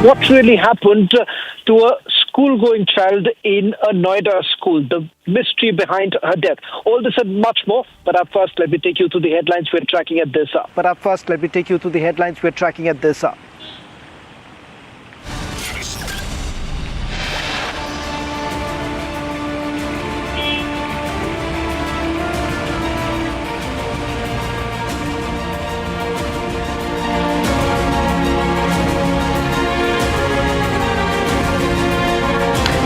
what really happened to a school-going child in a Noida school, the mystery behind her death. All this and much more. But up first, let me take you to the headlines we're tracking at this hour.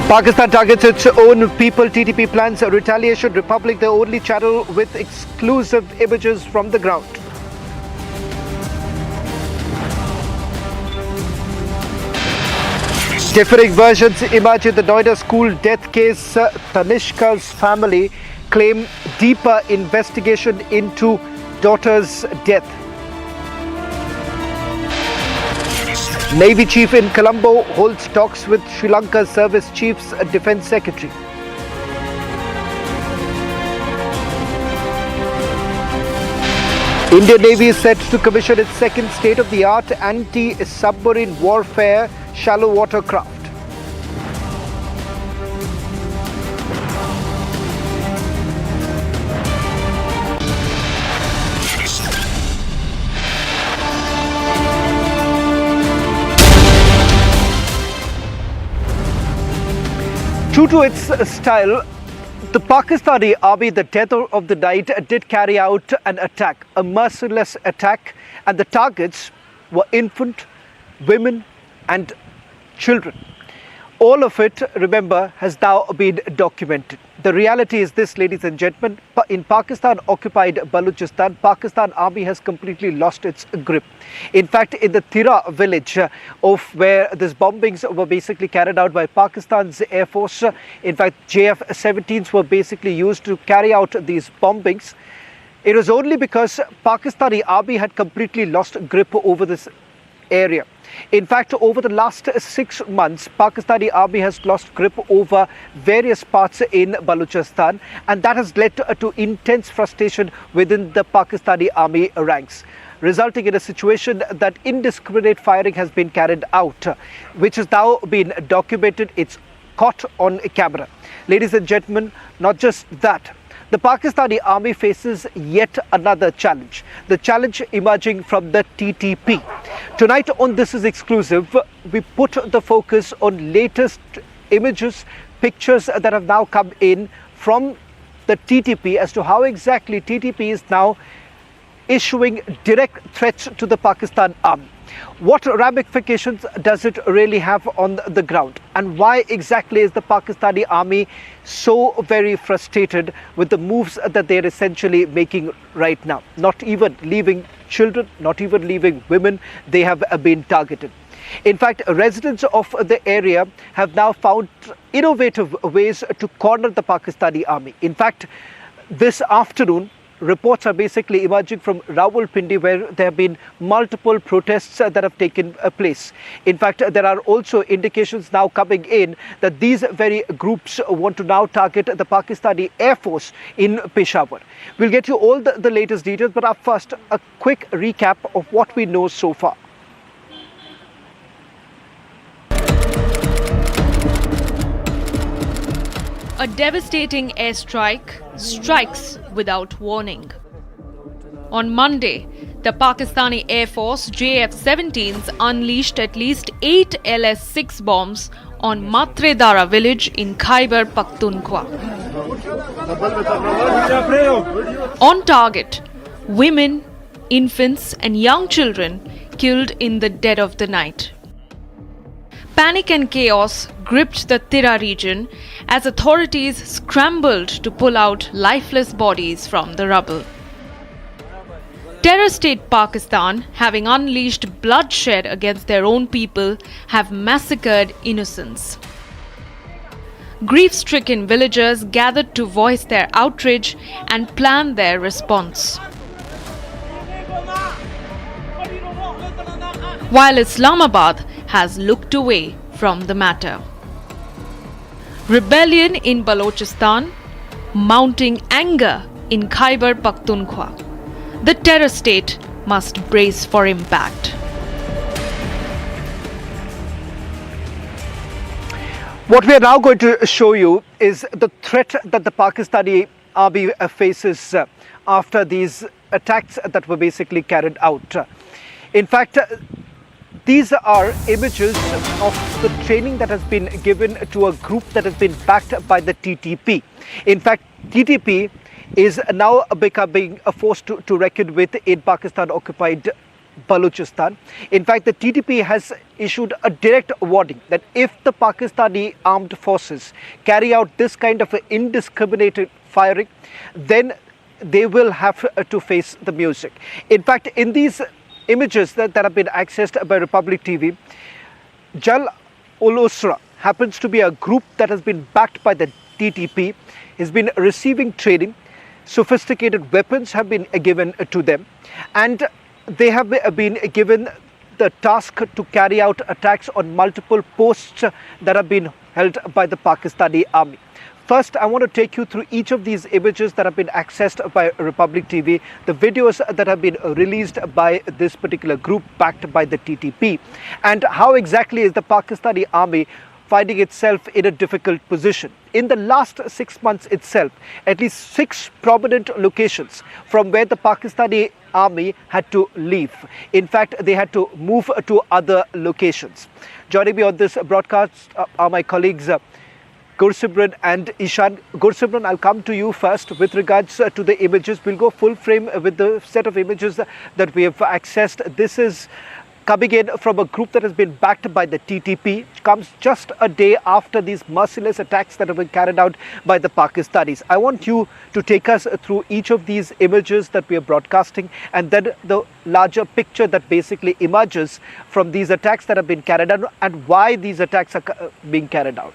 Pakistan targets its own people. TTP plans a retaliation. Republic, the only channel with exclusive images from the ground. Differing versions emerge in the Noida school death case. Tanishka's family claim deeper investigation into daughter's death. Navy chief in Colombo holds talks with Sri Lanka's service chief's defense secretary. Indian Navy is set to commission its second state-of-the-art anti-submarine warfare shallow water craft. True to its style, the Pakistani army, the dead of the night, did carry out an attack, a merciless attack, and the targets were infant, women and children. All of it, remember, has now been documented. The reality is this, ladies and gentlemen, in Pakistan-occupied Balochistan, Pakistan army has completely lost its grip. In fact, in the Tira village of where these bombings were basically carried out by Pakistan's Air Force, in fact, JF-17s were basically used to carry out these bombings. It was only because Pakistani army had completely lost grip over this area. In fact, over the last 6 months, Pakistani army has lost grip over various parts in Balochistan, and that has led to intense frustration within the Pakistani army ranks, resulting in a situation that indiscriminate firing has been carried out, which has now been documented. It's caught on camera. Ladies and gentlemen, not just that. The Pakistani army faces yet another challenge, the challenge emerging from the TTP. Tonight on This Is Exclusive, we put the focus on latest images, pictures that have now come in from the TTP as to how exactly TTP is now issuing direct threats to the Pakistan army. What ramifications does it really have on the ground? And why exactly is the Pakistani army so very frustrated with the moves that they're essentially making right now? Not even leaving children, not even leaving women, they have been targeted. In fact, residents of the area have now found innovative ways to corner the Pakistani army. In fact, this afternoon, reports are basically emerging from Rawalpindi, where there have been multiple protests that have taken place. In fact, there are also indications now coming in that these very groups want to now target the Pakistani Air Force in Peshawar. We'll get you all the latest details, but up first, a quick recap of what we know so far. A devastating airstrike strikes without warning. On Monday, the Pakistani Air Force JF-17s unleashed at least 8 LS-6 bombs on Matre Dara village in Khyber Pakhtunkhwa. On target, women, infants and young children killed in the dead of the night. Panic and chaos gripped the Tira region as authorities scrambled to pull out lifeless bodies from the rubble. Terror state Pakistan, having unleashed bloodshed against their own people, have massacred innocents. Grief-stricken villagers gathered to voice their outrage and plan their response. While Islamabad has looked away from the matter. Rebellion in Balochistan, mounting anger in Khyber Pakhtunkhwa. The terror state must brace for impact. What we are now going to show you is the threat that the Pakistani army faces after these attacks that were basically carried out. In fact, these are images of the training that has been given to a group that has been backed by the TTP. In fact, TTP is now becoming a force to reckon with in Pakistan-occupied Balochistan. In fact, the TTP has issued a direct warning that if the Pakistani armed forces carry out this kind of indiscriminate firing, then they will have to face the music. In fact, in these images that have been accessed by Republic TV, Jal-ul-Usra happens to be a group that has been backed by the TTP, has been receiving training, sophisticated weapons have been given to them, and they have been given the task to carry out attacks on multiple posts that have been held by the Pakistani army. First, I want to take you through each of these images that have been accessed by Republic TV, the videos that have been released by this particular group backed by the TTP, and how exactly is the Pakistani army finding itself in a difficult position. In the last 6 months itself, at least 6 prominent locations from where the Pakistani army had to leave. In fact, they had to move to other locations. Joining me on this broadcast are my colleagues Goswami and Ishan. Goswami, I'll come to you first with regards to the images. We'll go full frame with the set of images that we have accessed. This is coming in from a group that has been backed by the TTP. It comes just a day after these merciless attacks that have been carried out by the Pakistanis. I want you to take us through each of these images that we are broadcasting, and then the larger picture that basically emerges from these attacks that have been carried out and why these attacks are being carried out.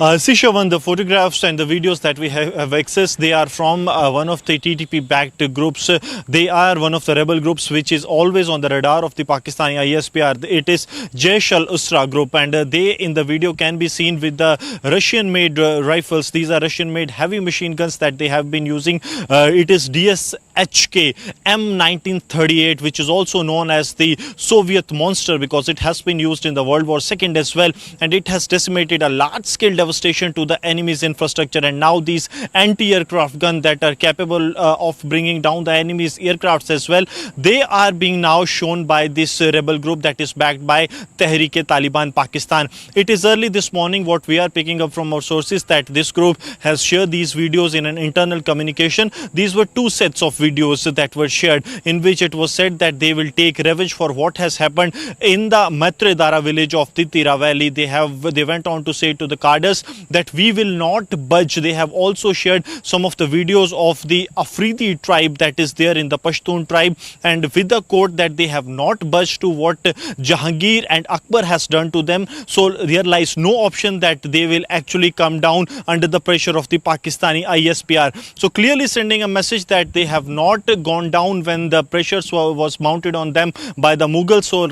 Sishavan, the photographs and the videos that we have accessed, they are from one of the TTP-backed groups. They are one of the rebel groups which is always on the radar of the Pakistani ISPR. It is Jaish al-Usra group, and they in the video can be seen with the Russian-made rifles. These are Russian-made heavy machine guns that they have been using. It is DSHK M1938, which is also known as the Soviet monster because it has been used in the World War II as well, and it has decimated a large-scale devastation to the enemy's infrastructure. And now these anti-aircraft guns that are capable of bringing down the enemy's aircrafts as well, they are being now shown by this rebel group that is backed by Tehreek-e-Taliban Pakistan. It is early this morning what we are picking up from our sources that this group has shared these videos in an internal communication. These were 2 sets of videos that were shared in which it was said that they will take revenge for what has happened in the Matre Dara village of the Tira Valley. They went on to say to the cadres that we will not budge. They have also shared some of the videos of the Afridi tribe that is there in the Pashtun tribe, and with the quote that they have not budged to what Jahangir and Akbar has done to them. So there lies no option that they will actually come down under the pressure of the Pakistani ISPR. So clearly sending a message that they have not gone down when the pressures was mounted on them by the Mughals. So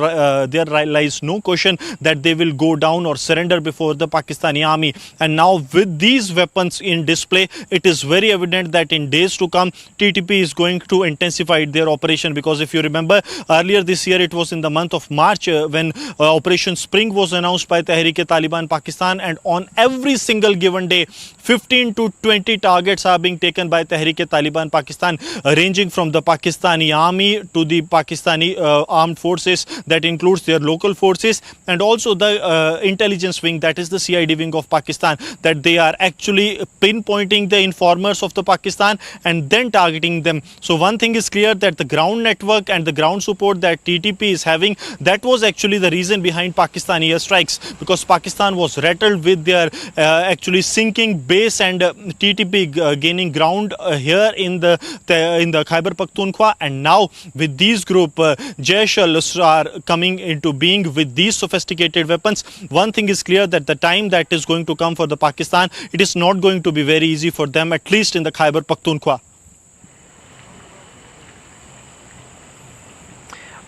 there lies no question that they will go down or surrender before the Pakistani army. And now with these weapons in display, it is very evident that in days to come, TTP is going to intensify their operation, because if you remember earlier this year, it was in the month of March when Operation Spring was announced by Tehreek-e-Taliban Pakistan, and on every single given day 15 to 20 targets are being taken by Tehreek-e-Taliban Pakistan, ranging from the Pakistani army to the Pakistani armed forces, that includes their local forces, and also the intelligence wing, that is the CID wing of Pakistan, that they are actually pinpointing the informers of the Pakistan and then targeting them. So one thing is clear, that the ground network and the ground support that TTP is having, that was actually the reason behind Pakistani airstrikes, because Pakistan was rattled with their actually sinking base and TTP gaining ground here in the Khyber Pakhtunkhwa, and now with these group Jaish al-Usra are coming into being with these sophisticated weapons. One thing is clear, that the time that is going to come for the Pakistan, it is not going to be very easy for them, at least in the Khyber Pakhtunkhwa.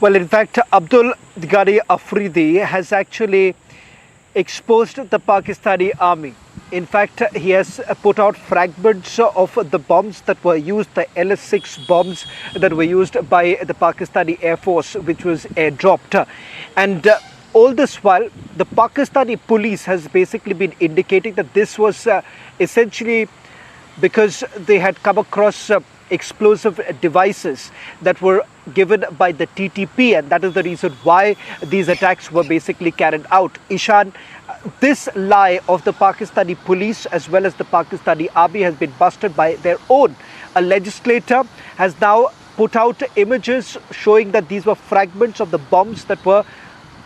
Well, in fact, Abdul Ghani Afridi has actually exposed the Pakistani army. In fact, he has put out fragments of the bombs that were used, the LS-6 bombs that were used by the Pakistani Air Force, which was airdropped. And all this while, the Pakistani police has basically been indicating that this was essentially because they had come across explosive devices that were given by the TTP, and that is the reason why these attacks were basically carried out. Ishan, this lie of the Pakistani police as well as the Pakistani army has been busted by their own. A legislator has now put out images showing that these were fragments of the bombs that were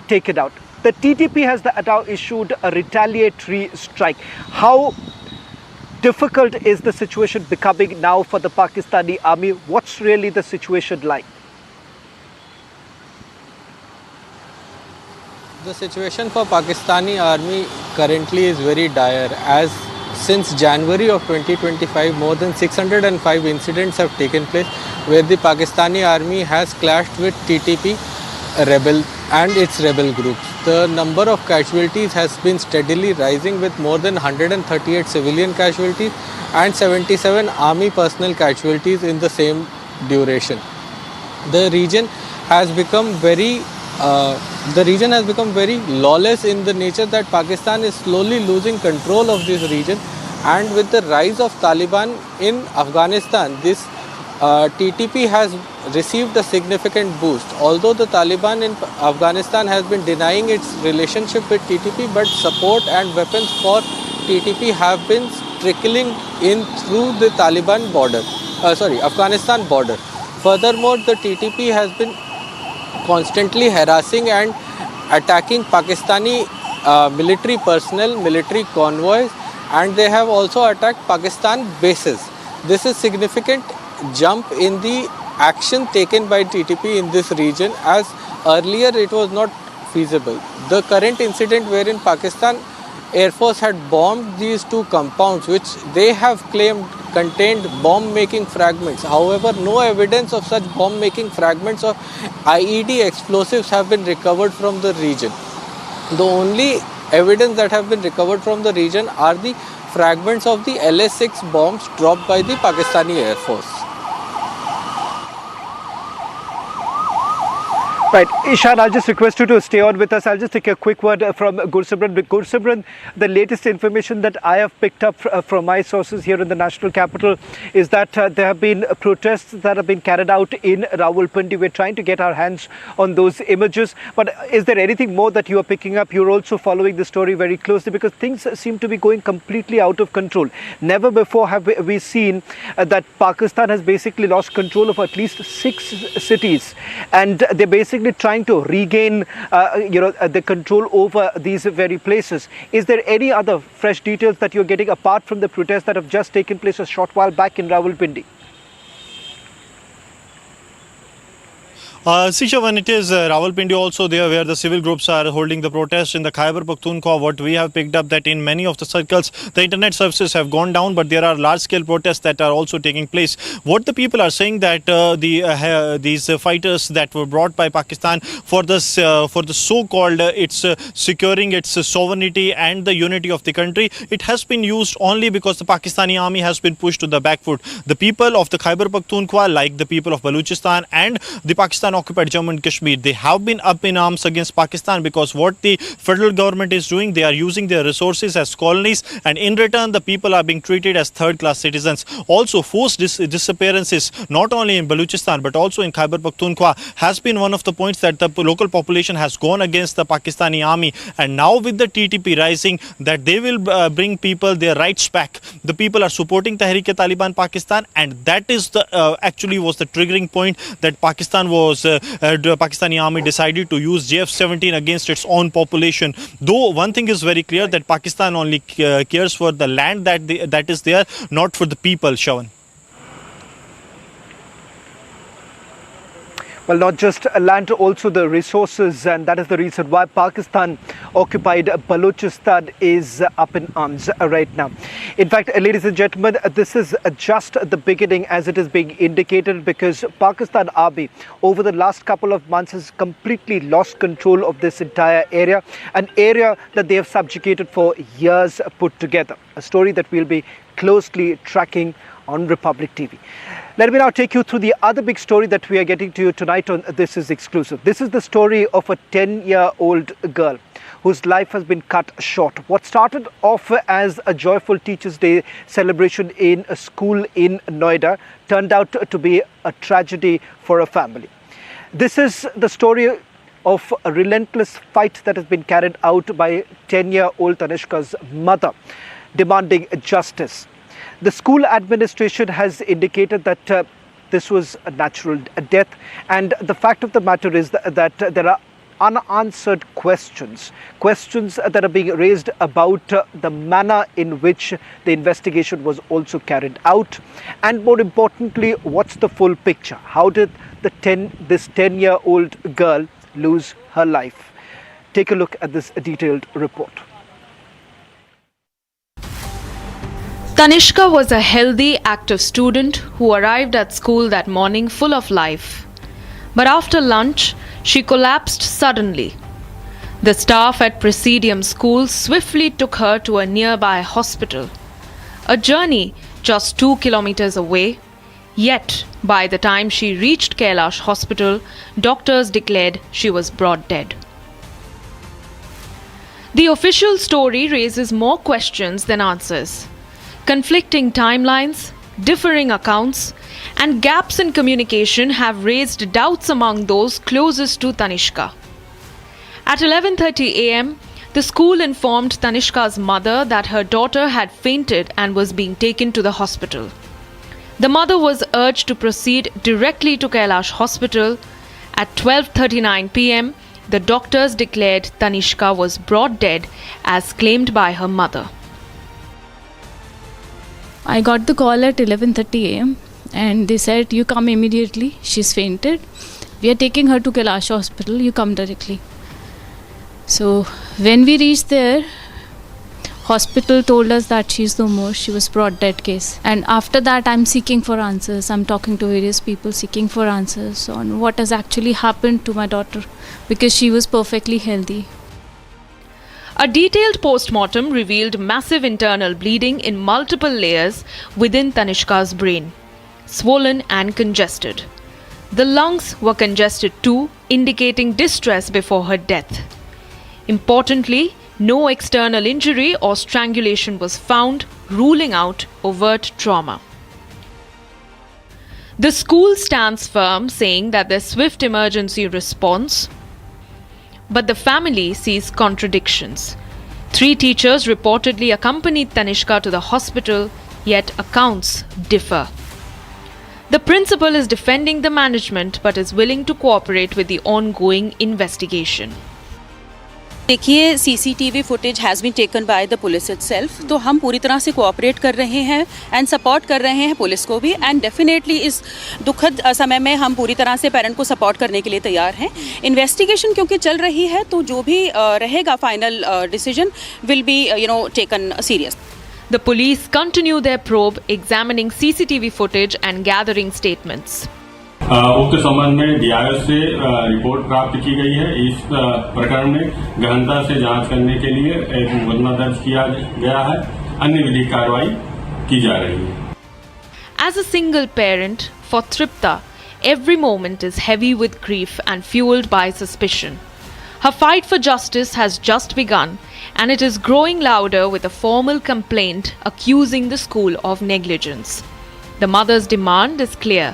taken out. The TTP has now issued a retaliatory strike. How difficult is the situation becoming now for the Pakistani army? What's really the situation like? The situation for Pakistani army currently is very dire, as since January of 2025 more than 605 incidents have taken place where the Pakistani army has clashed with TTP rebel and its rebel groups. The number of casualties has been steadily rising, with more than 138 civilian casualties and 77 army personnel casualties in the same duration. The region has become very lawless in the nature that Pakistan is slowly losing control of this region, and with the rise of Taliban in Afghanistan, this TTP has received a significant boost. Although the Taliban in Afghanistan has been denying its relationship with TTP, but support and weapons for TTP have been trickling in through the Afghanistan border. Furthermore, the TTP has been constantly harassing and attacking Pakistani military personnel, military convoys, and they have also attacked Pakistan bases. This is significant jump in the action taken by TTP in this region, as earlier it was not feasible. The current incident wherein Pakistan Air Force had bombed these two compounds, which they have claimed contained bomb-making fragments. However, no evidence of such bomb-making fragments or IED explosives have been recovered from the region. The only evidence that have been recovered from the region are the fragments of the LS-6 bombs dropped by the Pakistani Air Force. Right, Ishan, I'll just request you to stay on with us. I'll just take a quick word from Goswami. Goswami, the latest information that I have picked up from my sources here in the national capital is that there have been protests that have been carried out in Rawalpindi. We're trying to get our hands on those images. But is there anything more that you are picking up? You're also following the story very closely, because things seem to be going completely out of control. Never before have we seen that Pakistan has basically lost control of at least 6 cities. And they're basically trying to regain the control over these very places. Is there any other fresh details that you're getting apart from the protests that have just taken place a short while back in Rawalpindi? Sisha, when it is Rawalpindi also there where the civil groups are holding the protest in the Khyber Pakhtunkhwa, what we have picked up that in many of the circles the internet services have gone down, but there are large scale protests that are also taking place. What the people are saying that these fighters that were brought by Pakistan for the so-called securing its sovereignty and the unity of the country, it has been used only because the Pakistani army has been pushed to the back foot. The people of the Khyber Pakhtunkhwa, like the people of Balochistan and the Pakistan occupied Jammu and Kashmir, they have been up in arms against Pakistan, because what the federal government is doing, they are using their resources as colonies, and in return the people are being treated as third-class citizens. Also, forced disappearances not only in Balochistan but also in Khyber Pakhtunkhwa has been one of the points that the local population has gone against the Pakistani army. And now with the TTP rising that they will bring people their rights back, the people are supporting Tehreek-e-Taliban Pakistan, and that is the actually was the triggering point that the Pakistani army decided to use JF-17 against its own population. Though one thing is very clear, that Pakistan only cares for the land that is there, not for the people, Shawan. Well, not just land, also the resources, and that is the reason why Pakistan occupied Balochistan is up in arms right now. In fact, ladies and gentlemen, this is just the beginning, as it is being indicated, because Pakistan army over the last couple of months has completely lost control of this entire area, an area that they have subjugated for years put together. A story that we'll be closely tracking on Republic TV. Let me now take you through the other big story that we are getting to you tonight on This Is Exclusive. This is the story of a 10-year-old girl whose life has been cut short. What started off as a joyful Teachers' Day celebration in a school in Noida turned out to be a tragedy for a family. This is the story of a relentless fight that has been carried out by 10-year-old Tanishka's mother, demanding justice. The school administration has indicated that this was a natural death, and the fact of the matter is that there are unanswered questions that are being raised about the manner in which the investigation was also carried out, and more importantly, what's the full picture? How did this 10-year-old girl lose her life? Take a look at this detailed report. Tanishka was a healthy, active student who arrived at school that morning full of life. But after lunch, she collapsed suddenly. The staff at Presidium School swiftly took her to a nearby hospital, a journey just 2 kilometers away. Yet, by the time she reached Kailash Hospital, doctors declared she was brought dead. The official story raises more questions than answers. Conflicting timelines, differing accounts, and gaps in communication have raised doubts among those closest to Tanishka. At 11:30 a.m., the school informed Tanishka's mother that her daughter had fainted and was being taken to the hospital. The mother was urged to proceed directly to Kailash Hospital. At 12:39 p.m., the doctors declared Tanishka was brought dead as claimed by her mother. I got the call at 11:30 a.m. and they said, "You come immediately, she's fainted. We are taking her to Kailash Hospital, you come directly." So when we reached there, hospital told us that she's no more, she was brought dead case. And after that, I'm seeking for answers. I'm talking to various people seeking for answers on what has actually happened to my daughter, because she was perfectly healthy. A detailed post-mortem revealed massive internal bleeding in multiple layers within Tanishka's brain, swollen and congested. The lungs were congested too, indicating distress before her death. Importantly, no external injury or strangulation was found, ruling out overt trauma. The school stands firm, saying that their swift emergency response, but the family sees contradictions. 3 teachers reportedly accompanied Tanishka to the hospital, yet accounts differ. The principal is defending the management but is willing to cooperate with the ongoing investigation. देखिए CCTV footage has been taken by the police itself, तो हम पूरी तरह से cooperate कर रहे हैं and support कर रहे हैं पुलिस को भी, एंड डेफिनेटली इस दुखद समय में हम पूरी तरह से पेरेंट को सपोर्ट करने के लिए तैयार हैं. इन्वेस्टिगेशन क्योंकि चल रही है, तो जो भी रहेगा final decision will be taken serious. The police continue their probe, examining CCTV footage and gathering statements. उक्त संबंध में डीआईओ से रिपोर्ट प्राप्त की गई है. इस प्रकरण में गहनता से जांच करने के लिए एक मुकदमा दर्ज किया गया है. अन्य विधिक कार्रवाई की जा रही है. As a single parent, for Tripta, every moment is heavy with grief and fueled by suspicion. Her fight for justice has just begun, and it is growing louder with a formal complaint accusing the school of negligence. The mother's demand is clear: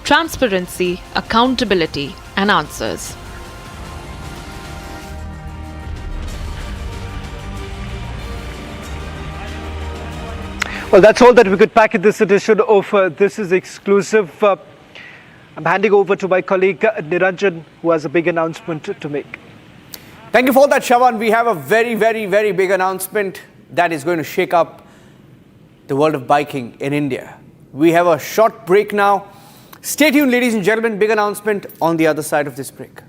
transparency, accountability, and answers. Well, that's all that we could pack in this edition of This Is Exclusive. I'm handing over to my colleague Niranjan, who has a big announcement to make. Thank you for that, Shawan. We have a very, very, very big announcement that is going to shake up the world of biking in India. We have a short break now. Stay tuned, ladies and gentlemen. Big announcement on the other side of this break.